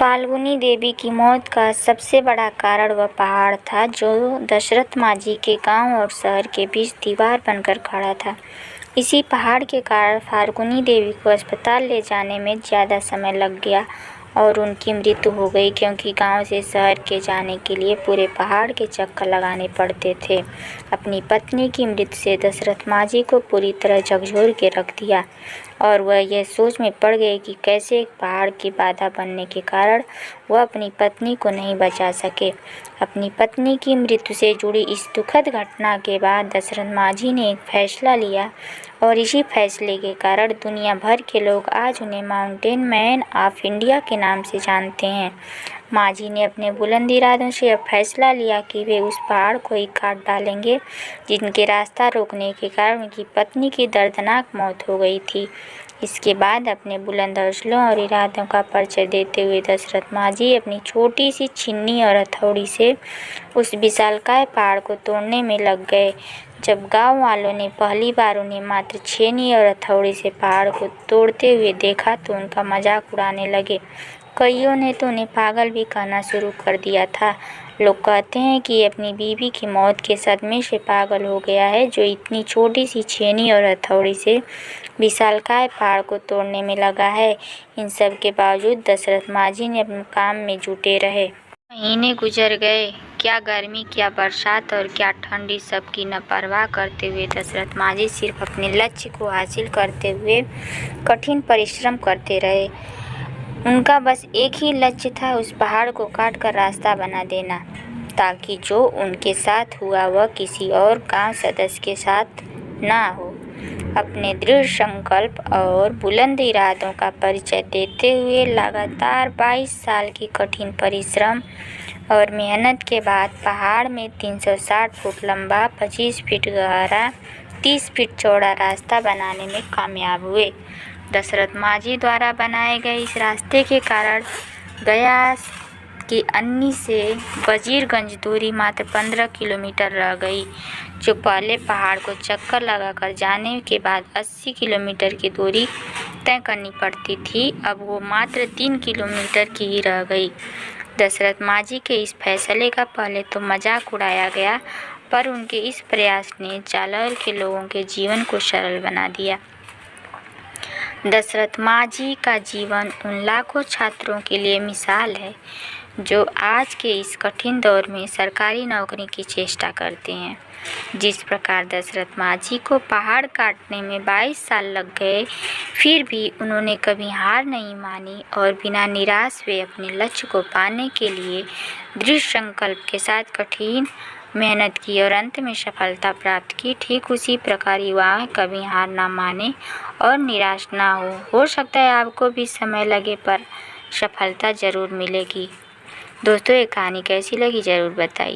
फाल्गुनी देवी की मौत का सबसे बड़ा कारण वह पहाड़ था जो दशरथ मांझी के गांव और शहर के बीच दीवार बनकर खड़ा था। इसी पहाड़ के कारण फाल्गुनी देवी को अस्पताल ले जाने में ज़्यादा समय लग गया और उनकी मृत्यु हो गई, क्योंकि गांव से शहर के जाने के लिए पूरे पहाड़ के चक्कर लगाने पड़ते थे। अपनी पत्नी की मृत्यु से दशरथ मांझी को पूरी तरह झकझोर के रख दिया और वह यह सोच में पड़ गए कि कैसे एक पहाड़ की बाधा बनने के कारण वह अपनी पत्नी को नहीं बचा सके। अपनी पत्नी की मृत्यु से जुड़ी इस दुखद घटना के बाद दशरथ मांझी ने एक फैसला लिया और इसी फैसले के कारण दुनिया भर के लोग आज उन्हें माउंटेन मैन ऑफ इंडिया के नाम से जानते हैं। मांझी ने अपने बुलंद इरादों से यह फैसला लिया कि वे उस पहाड़ को ही काट डालेंगे जिनके रास्ता रोकने के कारण उनकी पत्नी की दर्दनाक मौत हो गई थी। इसके बाद अपने बुलंद हौसलों और इरादों का परिचय देते हुए दशरथ मांझी अपनी छोटी सी छिन्नी और हथौड़ी से उस विशालकाय पहाड़ को तोड़ने में लग गए। जब गांव वालों ने पहली बार उन्हें मात्र छेनी और हथौड़ी से पहाड़ को तोड़ते हुए देखा तो उनका मजाक उड़ाने लगे। कईयों ने तो उन्हें पागल भी कहना शुरू कर दिया था। लोग कहते हैं कि अपनी बीवी की मौत के सदमे से पागल हो गया है, जो इतनी छोटी सी छेनी और हथौड़ी से विशालकाय पहाड़ को तोड़ने में लगा है। इन सब के बावजूद दशरथ मांझी ने अपने काम में जुटे रहे। महीने गुजर गए, क्या गर्मी, क्या बरसात और क्या ठंड, इस सब की न परवाह करते हुए दशरथ मांझी सिर्फ अपने लक्ष्य को हासिल करते हुए कठिन परिश्रम करते रहे। उनका बस एक ही लक्ष्य था, उस पहाड़ को काट कर रास्ता बना देना, ताकि जो उनके साथ हुआ वह किसी और गांव सदस्य के साथ ना हो। अपने दृढ़ संकल्प और बुलंद इरादों का परिचय देते हुए लगातार 22 साल की कठिन परिश्रम और मेहनत के बाद पहाड़ में 360 फुट लंबा, 25 फीट गहरा, 30 फीट चौड़ा रास्ता बनाने में कामयाब हुए। दशरथ मांझी द्वारा बनाए गए इस रास्ते के कारण गया की अन्नी से वजीरगंज दूरी मात्र 15 किलोमीटर रह गई, जो पहले पहाड़ को चक्कर लगाकर जाने के बाद 80 किलोमीटर की दूरी तय करनी पड़ती थी, अब वो मात्र 3 किलोमीटर की ही रह गई। दशरथ मांझी के इस फैसले का पहले तो मजाक उड़ाया गया, पर उनके इस प्रयास ने जालौर के लोगों के जीवन को सरल बना दिया। दशरथ मांझी का जीवन उन लाखों छात्रों के लिए मिसाल है जो आज के इस कठिन दौर में सरकारी नौकरी की चेष्टा करते हैं। जिस प्रकार दशरथ मांझी को पहाड़ काटने में 22 साल लग गए, फिर भी उन्होंने कभी हार नहीं मानी और बिना निराश वे अपने लक्ष्य को पाने के लिए दृढ़ संकल्प के साथ कठिन मेहनत की और अंत में सफलता प्राप्त की। ठीक उसी प्रकार युवा कभी हार ना माने और निराश ना हो सकता है आपको भी समय लगे, पर सफलता ज़रूर मिलेगी। दोस्तों, ये कहानी कैसी लगी ज़रूर बताइए।